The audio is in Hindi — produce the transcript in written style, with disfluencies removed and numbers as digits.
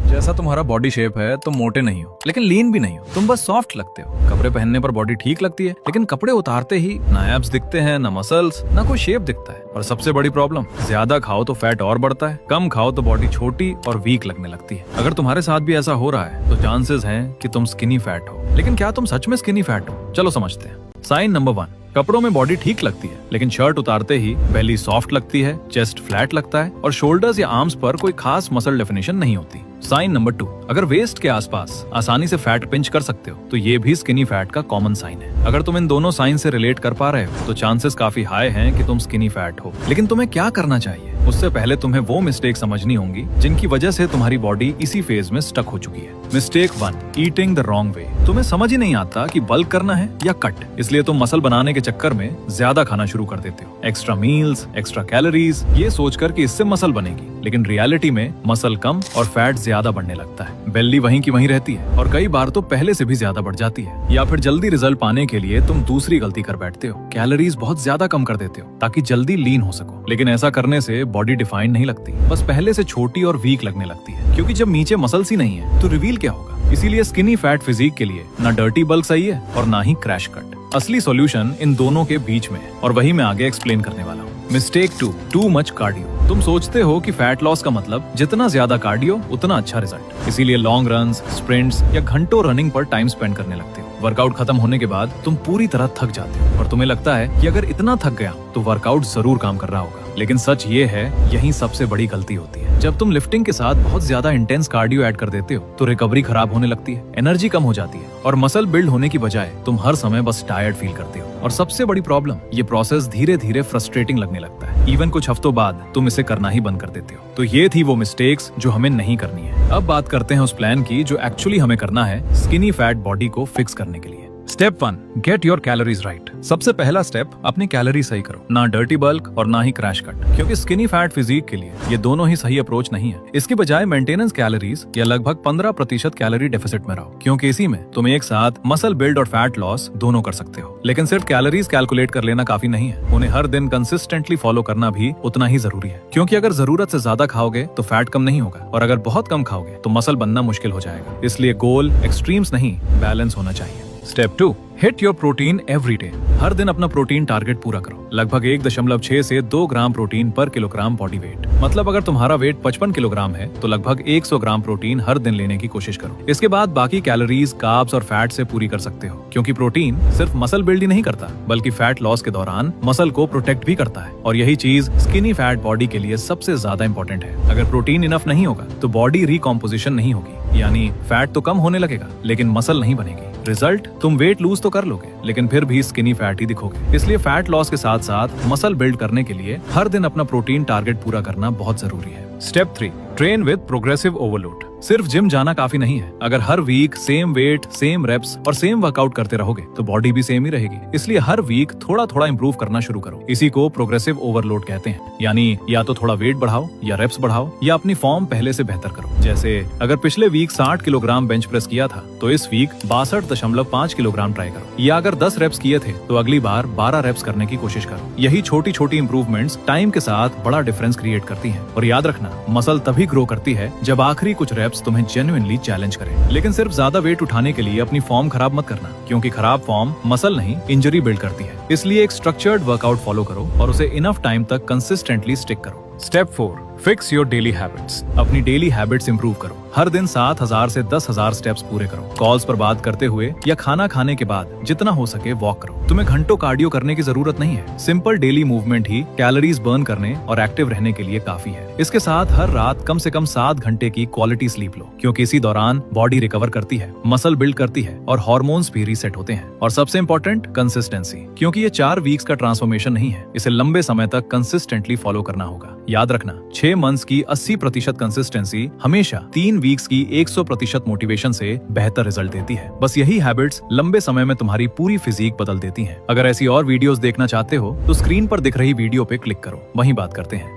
जैसा तुम्हारा बॉडी शेप है तुम मोटे नहीं हो लेकिन लीन भी नहीं हो, तुम बस सॉफ्ट लगते हो। कपड़े पहनने पर बॉडी ठीक लगती है लेकिन कपड़े उतारते ही ना एब्स दिखते हैं, ना मसल्स, ना कोई शेप दिखता है। और सबसे बड़ी प्रॉब्लम, ज्यादा खाओ तो फैट और बढ़ता है, कम खाओ तो बॉडी छोटी और वीक लगने लगती है। अगर तुम्हारे साथ भी ऐसा हो रहा है तो चांसेस हैं कि तुम स्किनी फैट हो। लेकिन क्या तुम सच में स्किनी फैट हो? चलो समझते हैं। साइन नंबर 1, कपड़ों में बॉडी ठीक लगती है लेकिन शर्ट उतारते ही बेली सॉफ्ट लगती है, चेस्ट फ्लैट लगता है और शोल्डर्स या आर्म्स पर कोई खास मसल डेफिनेशन नहीं होती। साइन नंबर 2, अगर वेस्ट के आसपास आसानी से फैट पिंच कर सकते हो तो ये भी स्किनी फैट का कॉमन साइन है। अगर तुम इन दोनों साइन से रिलेट कर पा रहे हो तो चांसेस काफी हाई हैं कि तुम स्किनी फैट हो। लेकिन तुम्हें क्या करना चाहिए? उससे पहले तुम्हें वो मिस्टेक समझनी होंगी जिनकी वजह से तुम्हारी बॉडी इसी फेज में स्टक हो चुकी है। Mistake 1, eating the wrong way. तुम्हें समझ ही नहीं आता कि बल्क करना है या कट, इसलिए तुम मसल बनाने के चक्कर में ज्यादा खाना शुरू कर देते हो। एक्स्ट्रा मील्स, एक्स्ट्रा कैलोरीज, ये सोचकर कि इससे मसल बनेगी, लेकिन रियलिटी में मसल कम और फैट ज्यादा बढ़ने लगता है। बेली वहीं की वहीं रहती है और कई बार तो पहले से भी ज्यादा बढ़ जाती है। या फिर जल्दी रिजल्ट पाने के लिए तुम दूसरी गलती कर बैठते हो, कैलोरीज बहुत ज्यादा कम कर देते हो ताकि जल्दी लीन हो सको। लेकिन ऐसा करने से बॉडी डिफाइंड नहीं लगती, बस पहले से छोटी और वीक लगने लगती है, क्योंकि जब नीचे मसल्स ही नहीं है तो रिवील क्या होगा? इसीलिए स्किनी फैट फिजिक के लिए ना डर्टी बल्क सही है और ना ही क्रैश कट। असली सॉल्यूशन इन दोनों के बीच में है और वही मैं आगे एक्सप्लेन करने वाला हूँ। Mistake 2, too much cardio. तुम सोचते हो कि फैट लॉस का मतलब जितना ज्यादा कार्डियो उतना अच्छा रिजल्ट, इसीलिए लॉन्ग रन्स, स्प्रिंट्स या घंटों रनिंग पर टाइम स्पेंड करने लगते हो। वर्कआउट खत्म होने के बाद तुम पूरी तरह थक जाते हो और तुम्हें लगता है कि अगर इतना थक गया तो वर्कआउट जरूर काम कर रहा होगा। लेकिन सच ये है, यही सबसे बड़ी गलती होती है। जब तुम लिफ्टिंग के साथ बहुत ज्यादा इंटेंस कार्डियो ऐड कर देते हो तो रिकवरी खराब होने लगती है, एनर्जी कम हो जाती है और मसल बिल्ड होने की बजाय तुम हर समय बस टायर्ड फील करते हो। और सबसे बड़ी प्रॉब्लम, ये प्रोसेस धीरे धीरे फ्रस्ट्रेटिंग लगने लगता है। इवन कुछ हफ्तों बाद तुम इसे करना ही बंद कर देते हो। तो ये थी वो मिस्टेक्स जो हमें नहीं करनी है। अब बात करते हैं उस प्लान की जो एक्चुअली हमें करना है स्किनी फैट बॉडी को फिक्स करने के लिए। Step 1, get your calories right. सबसे पहला स्टेप, अपनी कैलोरी सही करो, ना डर्टी बल्क और ना ही क्रैश कट, क्योंकि स्किनी फैट फिजिक के लिए ये दोनों ही सही अप्रोच नहीं है। इसके बजाय मेंटेनेंस कैलोरीज या लगभग 15% कैलोरी डेफिसिट में रहो, क्योंकि इसी में तुम एक साथ मसल बिल्ड और फैट लॉस दोनों कर सकते हो। लेकिन सिर्फ कैलोरीज कैलकुलेट कर लेना काफी नहीं है, उन्हें हर दिन कंसिस्टेंटली फॉलो करना भी उतना ही जरूरी है, क्योंकि अगर जरूरत से ज्यादा खाओगे तो फैट कम नहीं होगा और अगर बहुत कम खाओगे तो मसल बनना मुश्किल हो जाएगा। इसलिए गोल एक्सट्रीम्स नहीं, बैलेंस होना चाहिए। Step 2, hit your protein every day. हर दिन अपना प्रोटीन टारगेट पूरा करो, लगभग 1.6 से 2 ग्राम प्रोटीन पर किलोग्राम बॉडी वेट। मतलब अगर तुम्हारा वेट 55 किलोग्राम है तो लगभग 100 ग्राम प्रोटीन हर दिन लेने की कोशिश करो। इसके बाद बाकी कैलोरीज, कार्ब्स और फैट से पूरी कर सकते हो, क्योंकि प्रोटीन सिर्फ मसल बिल्ड ही नहीं करता बल्कि फैट लॉस के दौरान मसल को प्रोटेक्ट भी करता है। और यही चीज स्किनी फैट बॉडी के लिए सबसे ज्यादा इंपॉर्टेंट है। अगर प्रोटीन इनफ नहीं होगा तो बॉडी रिकॉम्पोजिशन नहीं होगी, यानी फैट तो कम होने लगेगा लेकिन मसल नहीं बनेगी। रिजल्ट, तुम वेट लूज तो कर लोगे लेकिन फिर भी स्किनी फैट ही दिखोगे। इसलिए फैट लॉस के साथ साथ मसल बिल्ड करने के लिए हर दिन अपना प्रोटीन टारगेट पूरा करना बहुत जरूरी है। Step 3, train with progressive overload. सिर्फ जिम जाना काफी नहीं है। अगर हर week same weight, same reps और सेम वर्कआउट करते रहोगे तो बॉडी भी सेम ही रहेगी। इसलिए हर वीक थोड़ा थोड़ा इंप्रूव करना शुरू करो। इसी को प्रोग्रेसिव ओवरलोड कहते हैं, यानी या तो थोड़ा वेट बढ़ाओ या रेप्स बढ़ाओ या अपनी फॉर्म पहले से बेहतर करो। जैसे अगर पिछले वीक 60 किलोग्राम बेंच प्रेस किया था तो इस वीक 62.5 किलोग्राम ट्राई करो, या अगर 10 रेप्स किए थे तो अगली बार 12 रेप्स करने की कोशिश करो। यही छोटी छोटी इंप्रूवमेंट्स टाइम के साथ बड़ा डिफरेंस क्रिएट करती हैं। और याद रखना, मसल तभी ग्रो करती है जब आखिरी कुछ रेप्स तुम्हें जेन्युइनली चैलेंज करे। लेकिन सिर्फ ज्यादा वेट उठाने के लिए अपनी फॉर्म खराब मत करना, क्योंकि खराब फॉर्म मसल नहीं इंजरी बिल्ड करती है। इसलिए एक स्ट्रक्चर्ड वर्कआउट फॉलो करो और उसे इनफ टाइम तक कंसिस्टेंटली स्टिक करो। Step 4, fix your daily habits. अपनी डेली हैबिट्स इंप्रूव करो। हर दिन 7000 से 10,000 स्टेप्स पूरे करो। कॉल्स पर बात करते हुए या खाना खाने के बाद जितना हो सके वॉक करो। तुम्हें घंटों कार्डियो करने की जरूरत नहीं है, सिंपल डेली मूवमेंट ही कैलोरीज बर्न करने और एक्टिव रहने के लिए काफी है। इसके साथ हर रात कम से कम 7 घंटे की क्वालिटी स्लीप लो, क्योंकि इसी दौरान बॉडी रिकवर करती है, मसल बिल्ड करती है और हार्मोन्स भी रीसेट होते हैं। और सबसे इंपॉर्टेंट, कंसिस्टेंसी, क्योंकि ये 4 वीक्स का ट्रांसफॉर्मेशन नहीं है, इसे लंबे समय तक कंसिस्टेंटली फॉलो करना होगा। याद रखना, 6 मंथ्स की 80% कंसिस्टेंसी हमेशा 3 वीक्स की 100% मोटिवेशन से बेहतर रिजल्ट देती है। बस यही हैबिट्स लंबे समय में तुम्हारी पूरी फिजिक बदल देती हैं। अगर ऐसी और वीडियोस देखना चाहते हो तो स्क्रीन पर दिख रही वीडियो पे क्लिक करो, वहीं बात करते हैं।